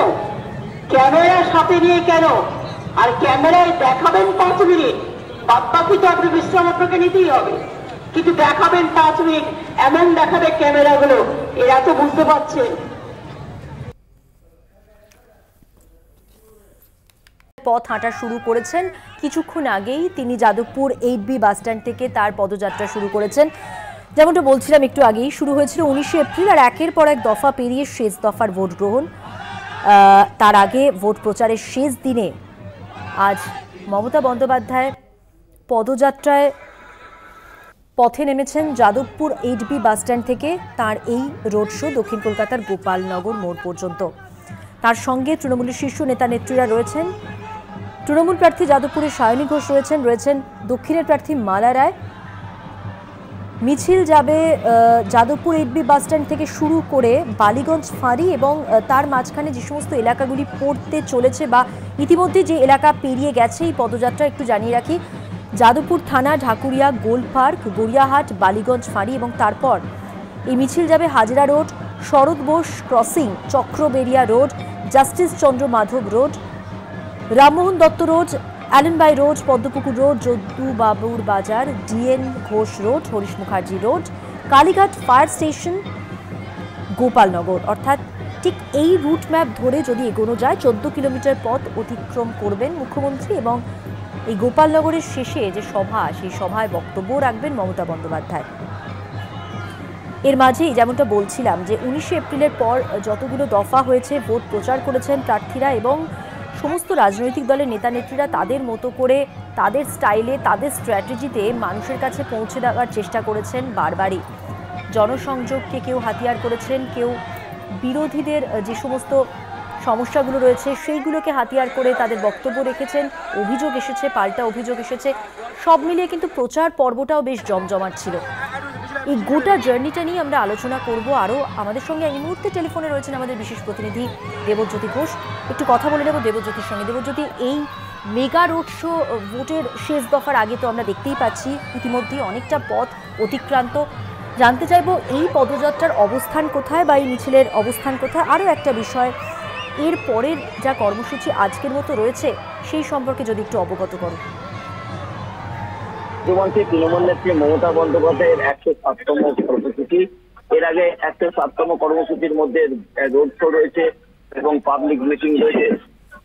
ক্যামেরার সাথে নিয়ে কেন? আর ক্যামেরায় দেখাবেন 5 মিনিট, বাদ বাকি তো আপনি বিশ্রাম আপনাকে নিতেই হবে, কিন্তু দেখাবেন 5 মিনিট, এমন দেখাবে ক্যামেরাগুলো, এরা তো বুঝতে পারছেন। পথ হাঁটা শুরু করেছেন কিছুক্ষণ আগেই তিনি যাদবপুর 8B বাসস্ট্যান্ড থেকে তার পদযাত্রা শুরু করেছেন। যেমনটা বলছিলাম একটু আগেই, শুরু হয়েছিল 19 এপ্রিল আর একের পর এক দফা পেরিয়ে শেষ দফার ভোট গ্রহণ। তার আগে ভোট প্রচারের শেষ দিনে আজ মমতা বন্দ্যোপাধ্যায় পদযাত্রায় পথে নেমেছেন যাদবপুর 8B বাসস্ট্যান্ড থেকে তার এই রোড শো দক্ষিণ কলকাতার গোপালনগর মোড় পর্যন্ত। তার সঙ্গে তৃণমূলের শীর্ষ নেতা নেত্রীরা রয়েছেন। তৃণমূল প্রার্থী যাদবপুরের সায়নী ঘোষ রয়েছেন দক্ষিণের প্রার্থী মালা রায়, মিছিল যাবে যাদবপুর 8B বাস স্ট্যান্ড থেকে শুরু করে বালিগঞ্জ ফাঁড়ি এবং তার মাঝখানে যে সমস্ত এলাকাগুলি পড়তে চলেছে বা ইতিমধ্যে যে এলাকা পেরিয়ে গেছে এই পদযাত্রা একটু জানিয়ে রাখি। যাদবপুর থানা, ঢাকুরিয়া, গোল পার্ক, গড়িয়াহাট, বালিগঞ্জ ফাঁড়ি এবং তারপর এই মিছিল যাবে Hazra road, Sarat Bose crossing, Chakraberia road, justice Chandra Madhab road, Rammohan Dutta road, Allenby road, Padmapukur road, Jadu বাবুর বাজার, DN Ghosh road, Harish Mukherjee road, Kalighat fire station, Gopalnagar. অর্থাৎ ঠিক এই রুট ম্যাপ ধরে যদি এগোনো যায় 14 কিলোমিটার পথ অতিক্রম করবেন মুখ্যমন্ত্রী এবং এই গোপালনগরের শেষে যে সভা, সেই সভায় বক্তব্য রাখবেন মমতা বন্দ্যোপাধ্যায়। এর মাঝেই যেমনটা বলছিলাম যে 19 এপ্রিলের পর যতগুলো দফা হয়েছে ভোট প্রচার করেছেন প্রার্থীরা এবং সমস্ত রাজনৈতিক দলের নেতানেত্রীরা তাদের মতো করে তাদের স্টাইলে তাদের স্ট্র্যাটেজিতে মানুষের কাছে পৌঁছে দেওয়ার চেষ্টা করেছেন বারবারই। জনসংযোগকে কেউ হাতিয়ার করেছেন, কেউ বিরোধীদের যে সমস্ত সমস্যাগুলো রয়েছে সেইগুলোকে হাতিয়ার করে তাদের বক্তব্য রেখেছেন। অভিযোগ এসেছে, পাল্টা অভিযোগ এসেছে, সব মিলিয়ে কিন্তু প্রচার পর্বটাও বেশ জমজমাট ছিল। এই গোটা জার্নিটা নিয়ে আমরা আলোচনা করব আরও। আমাদের সঙ্গে এই মুহূর্তে টেলিফোনে রয়েছেন আমাদের বিশেষ প্রতিনিধি দেবজ্যোতি ঘোষ। একটু কথা বলে নেব দেবজ্যোতির সঙ্গে। দেবজ্যোতি, এই মেগা রোড শো ভোটের শেষ দফার আগে তো আমরা দেখতেই পাচ্ছি ইতিমধ্যেই অনেকটা পথ অতিক্রান্ত। জানতে চাইব এই পদযাত্রার অবস্থান কোথায় বা এই মিছিলের অবস্থান কোথায়। আরও একটা বিষয়, এর পরের যা কর্মসূচি আজকের মতো রয়েছে সেই সম্পর্কে যদি একটু অবগত করো। তৃণমূল নেত্রী মমতা বন্দ্যোপাধ্যায়ের 107তম কর্মসূচি। এর আগে 107তম কর্মসূচির মধ্যে রোড শো রয়েছে এবং পাবলিক মিটিং রয়েছে।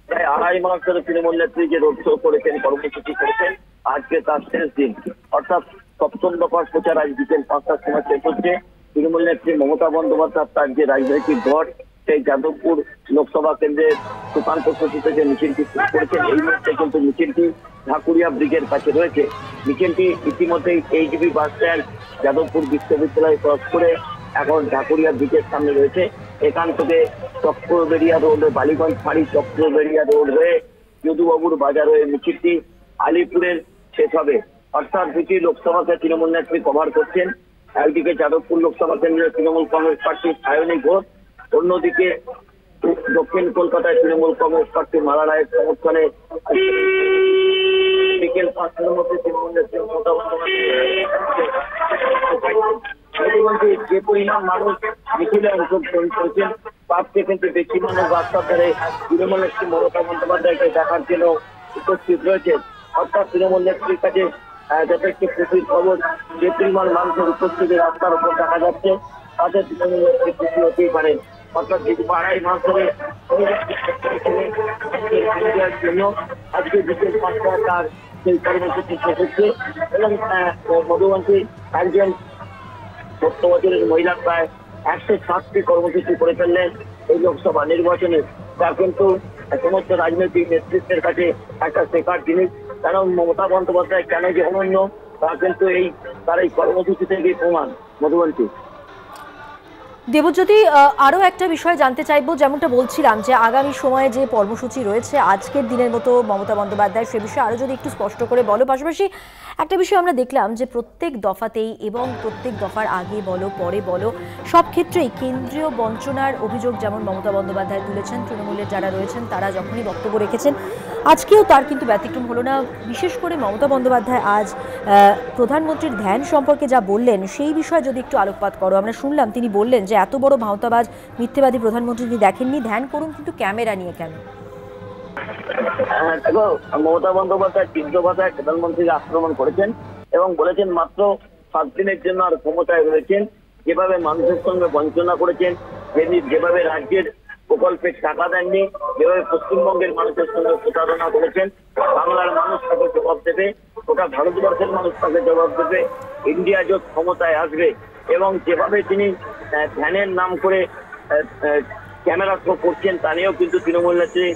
প্রায় 2.5 মাস ধরে তৃণমূল নেত্রী যে রোড শো করেছেন, কর্মসূচি করেছেন, আজকে তার শেষ দিন। অর্থাৎ 7ম দফার প্রচার আজ বিকেল 5টার সময় শেষ হচ্ছে। তৃণমূল নেত্রী মমতা বন্দ্যোপাধ্যায় তার যে রাজনৈতিক দল সেই যাদবপুর লোকসভা কেন্দ্রের সুকান্তপট্টিতে যে মিছিলটি শুরু করেছেন, এই মুহূর্তে কিন্তু মিছিলটি ঢাকুরিয়া ব্রিজের কাছে রয়েছে। মিছিলটি ইতিমধ্যেই 8B বাস স্ট্যান্ড, যাদবপুর বিশ্ববিদ্যালয় ক্রস করে এখন ঢাকুরিয়া ব্রিজের সামনে রয়েছে। এখান থেকে চক্রবেরিয়া রোড, বালিগঞ্জ ফাঁড়ি, চক্রবেরিয়া রোড হয়ে যদুবাবুর বাজার হয়ে মিছিলটি আলিপুরের শেষ হবে। অর্থাৎ দুটি লোকসভাকে তৃণমূল নেত্রী কভার করছেন। একদিকে যাদবপুর লোকসভা কেন্দ্রের তৃণমূল কংগ্রেস প্রার্থী সায়নী ঘোষ, অন্যদিকে দক্ষিণ কলকাতায় তৃণমূল কংগ্রেস প্রার্থী মালা রায়ের সমর্থনে বিকেল 5টার মধ্যে তৃণমূল নেত্রী মমতা বন্দ্যোপাধ্যায় যে পরিমাণ মানুষ মিছিলে অংশগ্রহণ করেছেন তার থেকে কিন্তু বেশি মানুষ রাস্তা ধরে তৃণমূল নেত্রী মমতা বন্দ্যোপাধ্যায়কে দেখার জন্য উপস্থিত রয়েছে। অর্থাৎ তৃণমূল নেত্রীর কাছে যথেষ্ট খুশির খবর, যে পরিমাণ মানুষের উপস্থিতি রাস্তার উপর দেখা যাচ্ছে তাতে তৃণমূল নেত্রী খুশি হতেই পারেন। অর্থাৎ 2.5 মাস ধরে জন্য আজকে বিকেল 5টায় তার সেই কর্মসূচি শেষ হচ্ছে এবং মধুবন্তী একজন 70 বছরের মহিলা প্রায় 107টি কর্মসূচি করে ফেললেন এই লোকসভা নির্বাচনে। তা কিন্তু সমস্ত রাজনৈতিক নেতৃত্বের কাছে একটা শেখার জিনিস। কারণ মমতা বন্দ্যোপাধ্যায় কেন যে অনন্য তা কিন্তু তার এই কর্মসূচি থেকেই প্রমাণ। মধুবন্তী, দেবজ্যোতি, আরও একটা বিষয় জানতে চাইবো, যেমনটা বলছিলাম যে আগামী সময়ে যে কর্মসূচি রয়েছে আজকের দিনের মতো মমতা বন্দ্যোপাধ্যায়, সে বিষয়ে আরও যদি একটু স্পষ্ট করে বলো। পাশাপাশি একটা বিষয় আমরা দেখলাম যে প্রত্যেক দফাতেই এবং প্রত্যেক দফার আগে বলো পরে বলো সব ক্ষেত্রেই কেন্দ্রীয় বঞ্চনার অভিযোগ যেমন মমতা বন্দ্যোপাধ্যায় তুলেছেন, তৃণমূলের যারা রয়েছেন তারা যখনই বক্তব্য রেখেছেন আজকেও তার কিন্তু ব্যতিক্রম হলো না। বিশেষ করে মমতা বন্দ্যোপাধ্যায় আজ প্রধানমন্ত্রীর ধ্যান সম্পর্কে যা বললেন সেই বিষয়ে যদি একটু আলোকপাত করো। আমরা শুনলাম তিনি বললেন যে এত বড় ভাঁওতাবাজ মিথ্যেবাদী প্রধানমন্ত্রী তিনি দেখেননি, ধ্যান করুন কিন্তু ক্যামেরা নিয়ে কেন? দেখো, মমতা বন্দ্যোপাধ্যায় তীব্র ভাষায় প্রধানমন্ত্রীকে আক্রমণ করেছেন এবং বলেছেন মাত্র 7 দিনের জন্য আর ক্ষমতায় রয়েছেন। যেভাবে মানুষের সঙ্গে বঞ্চনা করেছেন, যেভাবে রাজ্যের প্রকল্পের টাকা দেননি, যেভাবে পশ্চিমবঙ্গের মানুষের সঙ্গে প্রতারণা করেছেন, বাংলার মানুষ তাকে জবাব দেবে, গোটা ভারতবর্ষের মানুষ তাকে জবাব দেবে। ইন্ডিয়া জোট ক্ষমতায় আসবে এবং যেভাবে তিনি ধ্যানের নাম করে ক্যামেরা শো করছেন তা নিয়েও কিন্তু তৃণমূল নেত্রী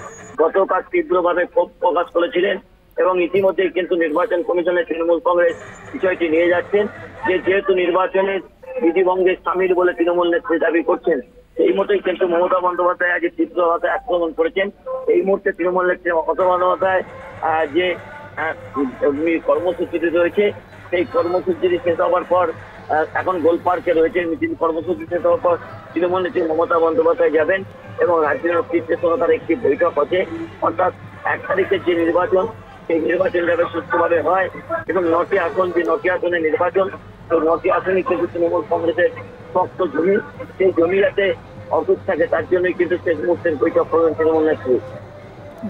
গতকাল তীব্রভাবে ক্ষোভ প্রকাশ করেছিলেন এবং ইতিমধ্যেই কিন্তু নির্বাচন কমিশনে তৃণমূল কংগ্রেস বিষয়টি নিয়ে যাচ্ছেন যে যেহেতু নির্বাচনের বিধিভঙ্গে সামিল বলে তৃণমূল নেত্রী দাবি করছেন। এই মতোই কিন্তু মমতা বন্দ্যোপাধ্যায় আজ তীব্রভাবে আক্রমণ করেছেন। এই মুহূর্তে তৃণমূল নেত্রী মমতা বন্দ্যোপাধ্যায় যে কর্মসূচিটি রয়েছে সেই কর্মসূচিটি শেষ হওয়ার পর এখন গোল পার্কে রয়েছে মিছিল কর্মসূচি শেষ হওয়ার পর তৃণমূল নেত্রী মমতা বন্দ্যোপাধ্যায় যাবেন এবং রাজ্যের নেতৃত্বের সঙ্গে তার একটি বৈঠক আছে। অর্থাৎ 1 তারিখের যে নির্বাচন, সেই নির্বাচন যাতে সুষ্ঠুভাবে হয় এবং 9টি আসন, যে 9টি আসনের নির্বাচন, তো 9টি আসনে কিন্তু তৃণমূল কংগ্রেসের শক্ত জমি, সেই জমি যাতে অটুট থাকে তার জন্যই কিন্তু শেষ মুহূর্তের বৈঠক করবেন তৃণমূল নেত্রী।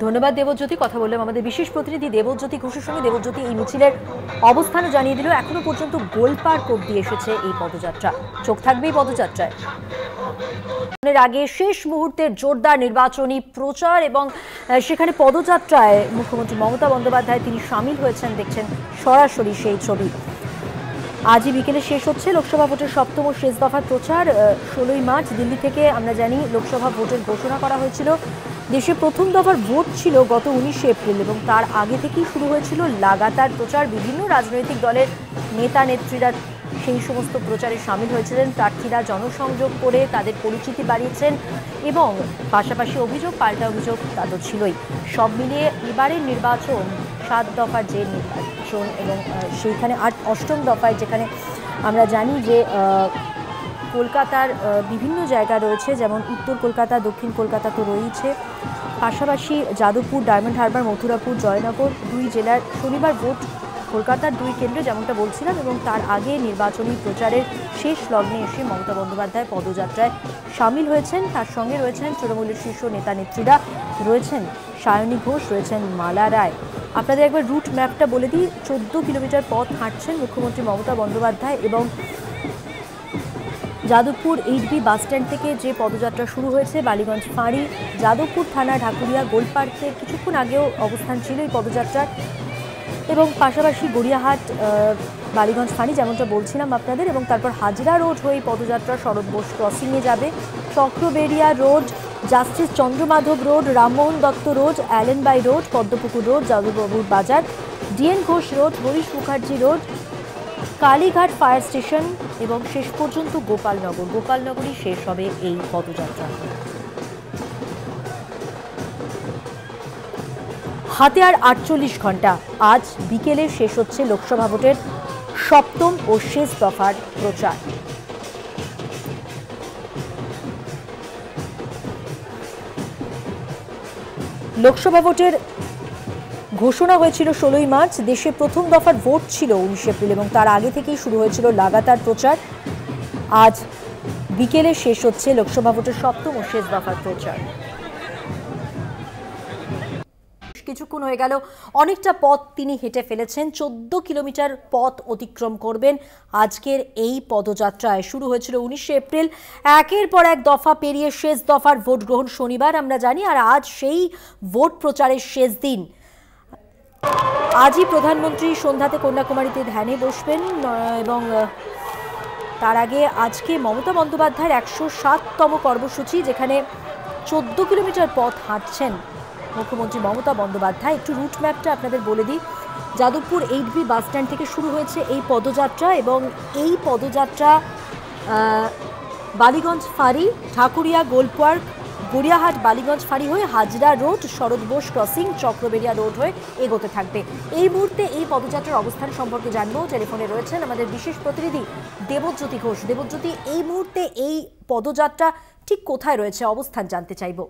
ধন্যবাদ দেবজ্যোতি। কথা বললাম আমাদের বিশেষ প্রতিনিধি দেবজ্যোতি ঘোষের সঙ্গে। দেবজ্যোতি, এই মিছিলের অবস্থানও জানিয়ে দিল। এখনো পর্যন্ত গোলপার্ক অব্দি এসেছে এই পদযাত্রা। চোখ থাকবে এই পদযাত্রায়। এর আগে শেষ মুহূর্তের জোরদার নির্বাচনী প্রচার এবং সেখানে পদযাত্রায় মুখ্যমন্ত্রী মমতা বন্দ্যোপাধ্যায় তিনি সামিল হয়েছেন, দেখছেন সরাসরি সেই ছবি। আজই বিকেলে শেষ হচ্ছে লোকসভা ভোটের 7ম ও শেষ দফার প্রচার। 16ই মার্চ দিল্লি থেকে আমরা জানি লোকসভা ভোটের ঘোষণা করা হয়েছিল। দেশে প্রথম দফার ভোট ছিল গত 19শে এপ্রিল এবং তার আগে থেকেই শুরু হয়েছিল লাগাতার প্রচার। বিভিন্ন রাজনৈতিক দলের নেতা নেত্রীরা সেই সমস্ত প্রচারে সামিল হয়েছিলেন। প্রার্থীরা জনসংযোগ করে তাদের পরিচিতি বাড়িয়েছেন এবং পাশাপাশি অভিযোগ পাল্টা অভিযোগ তাদের ছিলই। সব মিলিয়ে এবারের নির্বাচন 7 দফার যে নির্বাচন এবং সেইখানে 8ম দফায় যেখানে আমরা জানি যে কলকাতার বিভিন্ন জায়গা রয়েছে, যেমন উত্তর কলকাতা, দক্ষিণ কলকাতা তো রয়েছে, পাশাপাশি যাদবপুর, ডায়মন্ড হারবার, মথুরাপুর, জয়নগর 2 জেলার শনিবার ভোট কলকাতার 2 কেন্দ্রে, যেমনটা বলছিলাম। এবং তার আগে নির্বাচনী প্রচারের শেষ লগ্নে এসে মমতা বন্দ্যোপাধ্যায় পদযাত্রায় সামিল হয়েছেন। তার সঙ্গে রয়েছেন তৃণমূলের শীর্ষ নেতা নেত্রীরা, রয়েছেন সায়নী ঘোষ, রয়েছেন মালা রায়। আপনাদের একবার রুট ম্যাপটা বলে দিই। 14 কিলোমিটার পথ হাঁটছেন মুখ্যমন্ত্রী মমতা বন্দ্যোপাধ্যায় এবং যাদবপুর 8B বাসস্ট্যান্ড থেকে যে পদযাত্রা শুরু হয়েছে বালিগঞ্জ ফাঁড়ি, যাদবপুর থানা, ঢাকুরিয়া, গোলপার্কে কিছুক্ষণ আগেও অবস্থান ছিল এই পদযাত্রার এবং পাশাপাশি গড়িয়াহাট, বালিগঞ্জ ফাঁড়ি যেমনটা বলছিলাম আপনাদের, এবং তারপর হাজরা রোড হয়ে পদযাত্রা শরৎ বোস ক্রসিংয়ে যাবে। Chakraberia road, justice Chandramadhab road, Rammohan Dutta road, Allenby road, Padmapukur road, যাদববাবুর বাজার, DN Ghosh road, Harish Mukherjee road, Kalighat fire station এবং শেষ পর্যন্ত গোপালনগরই শেষ হবে এই পদযাত্রা। হাতে আর 48 ঘন্টা। আজ বিকেলে শেষ হচ্ছে লোকসভা ভোটের 7ম ও শেষ দফার প্রচার। লোকসভা ভোটের ঘোষণা হয়েছিল 16ই মার্চ। দেশে প্রথম দফার ভোট ছিল 19 এপ্রিল এবং তার আগে থেকেই শুরু হয়েছিল লাগাতার প্রচার। আজ বিকেলে শেষ হচ্ছে লোকসভা ভোটের 7ম ও শেষ দফার প্রচার। কিছুক্ষণ হয়ে গেল, অনেকটা পথ তিনি হেঁটে ফেলেছেন। 14 কিলোমিটার পথ অতিক্রম করবেন আজকের এই পদযাত্রায়। শুরু হয়েছিল 19 এপ্রিল, একের পর এক দফা পেরিয়ে শেষ দফার ভোট গ্রহণ শনিবার আমরা জানি, আর আজ সেই ভোট প্রচারের শেষ দিন। আজই প্রধানমন্ত্রী সন্ধ্যাতে কন্যাকুমারীতে ধ্যানে বসবেন এবং তার আগে আজকে মমতা বন্দ্যোপাধ্যায়ের 107তম কর্মসূচি, যেখানে 14 কিলোমিটার পথ হাঁটছেন মুখ্যমন্ত্রী মমতা বন্দ্যোপাধ্যায়। একটু রুট ম্যাপটা আপনাদের বলে দিই। যাদবপুর 8B বাসস্ট্যান্ড থেকে শুরু হয়েছে এই পদযাত্রা এবং এই পদযাত্রা বালিগঞ্জ ফাঁড়ি, ঢাকুরিয়া, গোলপার্ক, গড়িয়াহাট, বালিগঞ্জ ফাঁড়ি হয়ে Hazra road, Sarat Bose crossing, Chakraberia road হয়ে এগোতে থাকবে। এই মুহূর্তে এই পদযাত্রার অবস্থান সম্পর্কে জানবো। টেলিফোনে রয়েছেন আমাদের বিশেষ প্রতিনিধি দেবজ্যোতি ঘোষ। দেবজ্যোতি, এই মুহূর্তে এই পদযাত্রা ঠিক কোথায় রয়েছে, অবস্থান জানতে চাইবো।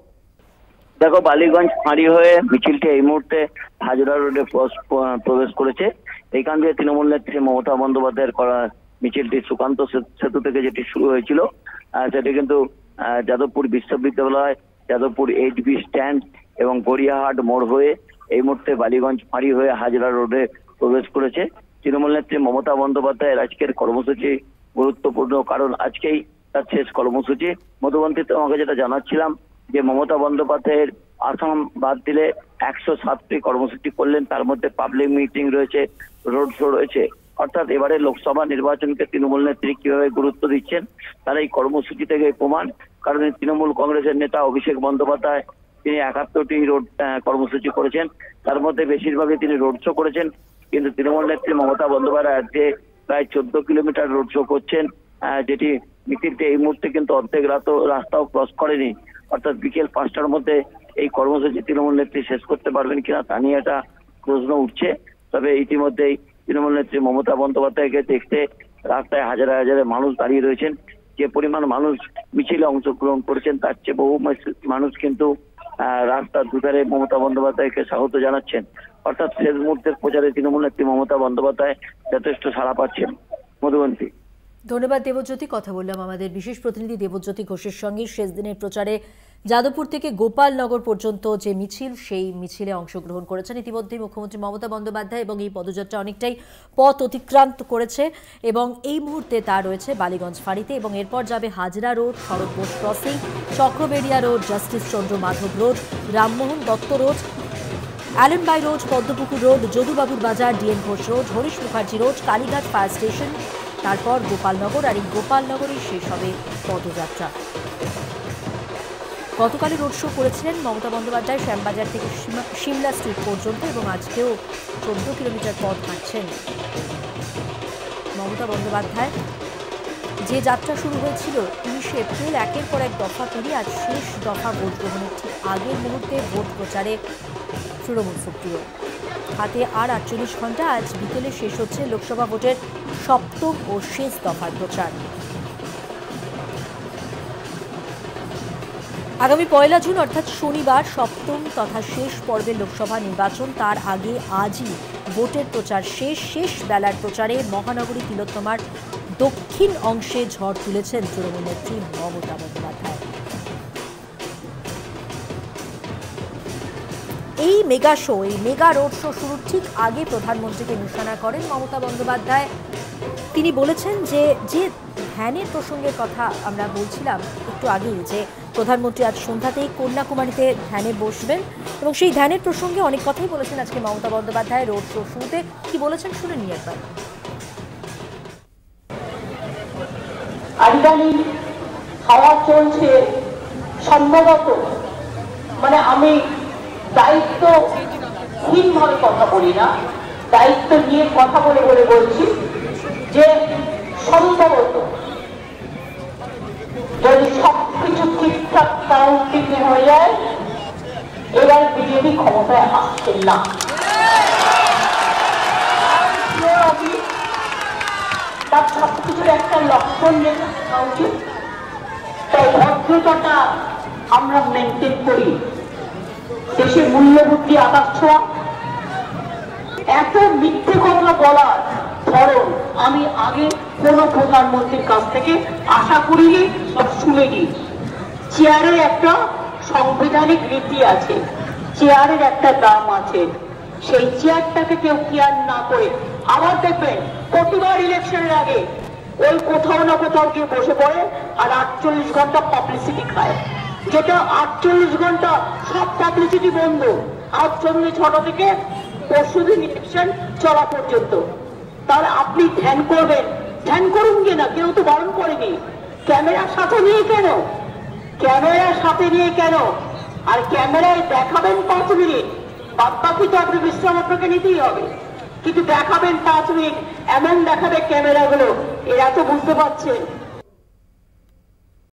দেখো, বালিগঞ্জ ফাঁড়ি হয়ে মিছিলটি এই মুহূর্তে হাজরা রোডে প্রবেশ করেছে। এইখান দিয়ে তৃণমূল নেত্রী মমতা বন্দ্যোপাধ্যায়ের করা মিছিলটি সুকান্ত সেতু থেকে যেটি শুরু হয়েছিল সেটি কিন্তু যাদবপুর বিশ্ববিদ্যালয়, যাদবপুর 8B স্ট্যান্ড এবং গড়িয়াহাট মোড় হয়ে এই মুহূর্তে বালিগঞ্জ ফাঁড়ি হয়ে হাজরা রোডে প্রবেশ করেছে। তৃণমূল নেত্রী মমতা বন্দ্যোপাধ্যায়ের আজকের কর্মসূচি গুরুত্বপূর্ণ, কারণ আজকেই তার শেষ কর্মসূচি। মধুবন্তী, তোমাকে যেটা জানাচ্ছিলাম যে মমতা বন্দ্যোপাধ্যায়ের আসাম বাদ দিলে 107টি কর্মসূচি করলেন, তার মধ্যে পাবলিক মিটিং রয়েছে, রোড শো রয়েছে। অর্থাৎ এবারে লোকসভা নির্বাচনকে তৃণমূল নেত্রী কিভাবে গুরুত্ব দিচ্ছেন তার এই কর্মসূচি থেকে প্রমাণ। কারণ তৃণমূল কংগ্রেসের নেতা অভিষেক বন্দ্যোপাধ্যায় তিনি 71টি রোড কর্মসূচি করেছেন, তার মধ্যে বেশিরভাগই তিনি রোড শো করেছেন। কিন্তু তৃণমূল নেত্রী মমতা বন্দ্যোপাধ্যায় আজকে প্রায় 14 কিলোমিটার রোড শো করছেন, যেটি মিছিলটি এই মুহূর্তে কিন্তু অর্ধেক রাস্তাও ক্রস করেনি। অর্থাৎ বিকেল 5টার মধ্যে এই কর্মসূচি তৃণমূল নেত্রী শেষ করতে পারবেন কিনা তা নিয়ে একটা প্রশ্ন উঠছে। তবে ইতিমধ্যেই তৃণমূল নেত্রী মমতা বন্দ্যোপাধ্যায়কে দেখতে রাস্তায় হাজারে হাজারে মানুষ দাঁড়িয়ে রয়েছেন। যে পরিমাণ মানুষ মিছিলে অংশগ্রহণ করেছেন তার চেয়ে বহু মানুষ কিন্তু রাস্তার দুধারে মমতা বন্দ্যোপাধ্যায়কে স্বাগত জানাচ্ছেন। অর্থাৎ শেষ মুহূর্তের প্রচারে তৃণমূল নেত্রী মমতা বন্দ্যোপাধ্যায় যথেষ্ট সাড়া পাচ্ছেন। মধুবন্তী। ধন্যবাদ দেবজ্যোতি। কথা বললাম আমাদের বিশেষ প্রতিনিধি দেবজ্যোতি ঘোষের সঙ্গে। শেষ দিনের প্রচারে যাদবপুর থেকে গোপালনগর পর্যন্ত যে মিছিল, সেই মিছিলে অংশগ্রহণ করেছেন ইতিমধ্যে মুখ্যমন্ত্রী মমতা বন্দ্যোপাধ্যায় এবং এই পদযাত্রা অনেকটাই পথ অতিক্রান্ত করেছে এবং এই মুহূর্তে তা রয়েছে বালিগঞ্জ ফাঁড়িতে এবং এরপর যাবে Hazra road, Sarat Bose crossing, Chakraberia road, justice Chandra Madhab road, Rammohan Dutta road, Allenby road, Padmapukur road, যদুবাবুর বাজার, DN Ghosh road, Harish Mukherjee road, Kalighat fire station, তারপর গোপালনগর। আর এই গোপালনগরেই শেষ হবে পদযাত্রা। গতকালই রোড শো করেছিলেন মমতা বন্দ্যোপাধ্যায় শ্যামবাজার থেকে সিমলা স্ট্রিট পর্যন্ত এবং আজকেও 14 কিলোমিটার পথ হাঁটছেন মমতা বন্দ্যোপাধ্যায়। যে যাত্রা শুরু হয়েছিল 19 এপ্রিল, একের পর এক দফা পেরিয়ে আজ শেষ দফা ভোট গ্রহণের ঠিক আগের মুহূর্তে ভোট প্রচারে তৃণমূল সক্রিয়। হাতে আর 48 ঘন্টা। আজ বিকেলে শেষ হচ্ছে লোকসভা ভোটের সপ্তম ও শেষ দফার প্রচার। আগামী 1 জুন অর্থাৎ শনিবার সপ্তম তথা শেষ পর্বের লোকসভা নির্বাচন। তার আগে আজই ভোটের প্রচার শেষ বেলার প্রচারে মহানগরী তিলোত্তমার দক্ষিণ অংশে ঝড় তুলেছেন তৃণমূল নেত্রী মমতা বন্দ্যোপাধ্যায়। এই মেগা রোড শো শুরুর ঠিক আগে প্রধানমন্ত্রীকে নিশানা করেন মমতা বন্দ্যোপাধ্যায়। তিনি বলেছেন যে ধ্যানের প্রসঙ্গের কথা আমরা বলছিলাম একটু আগেই, যে প্রধানমন্ত্রী আজ সন্ধ্যাতেই কন্যাকুমারীতে ধ্যানে বসবেন এবং সেই ধ্যানের প্রসঙ্গে অনেক কথাই বলেছেন আজকে মমতা বন্দ্যোপাধ্যায় রোড শো শুরুতে। কি বলেছেন শুনে নিয়ে একবার। আজকালি হাওয়া চলছে সম্ভবত, মানে আমি দায়িত্বহীনভাবে কথা বলি না, দায়িত্ব নিয়ে কথা বলে বলছি যে সম্ভবত যদি সবকিছু ঠিকঠাক কাউন্টিং হয়ে যায় এবার বিজেপি ক্ষমতায় আসছেন না। তার সবকিছুর একটা লক্ষণ দেখা উচিত। তাই ভদ্রতাটা আমরা মেনটেন করি। দেশের মূল্যবুদ্ধি আকাশ ছোঁয়া। এত মিথ্যে কথা বলার ধরন আমি আগে কোন প্রধানমন্ত্রীর কাছ থেকে আশা করিনি বা শুনিনি। চেয়ারের একটা সাংবিধানিক রীতি আছে, চেয়ারের একটা দাম আছে। সেই চেয়ারটাকে কেউ কেয়ার না করে আবার দেখবেন প্রতিবার ইলেকশনের আগে ওই কোথাও না কোথাও গিয়ে বসে পড়ে আর 48 ঘন্টা পাবলিসিটি খায়। যেটা 48 ঘন্টা সব পাবলিসিটি বন্ধ। আজ সন্ধ্যে 6টা থেকে পরশুদিন ইলেকশন চলা পর্যন্ত। তাহলে আপনি ধ্যান করবেন, ধ্যান করুন কিনা, কেউ তো বারণ করেনি। ক্যামেরার সাথে নিয়ে কেন? আর ক্যামেরায় দেখাবেন 5 মিনিট, বাদ বাকি তো আপনি বিশ্রাম আপনাকে নিতেই হবে, কিন্তু দেখাবেন 5 মিনিট। এমন দেখাবে ক্যামেরাগুলো, এরা তো বুঝতে পারছেন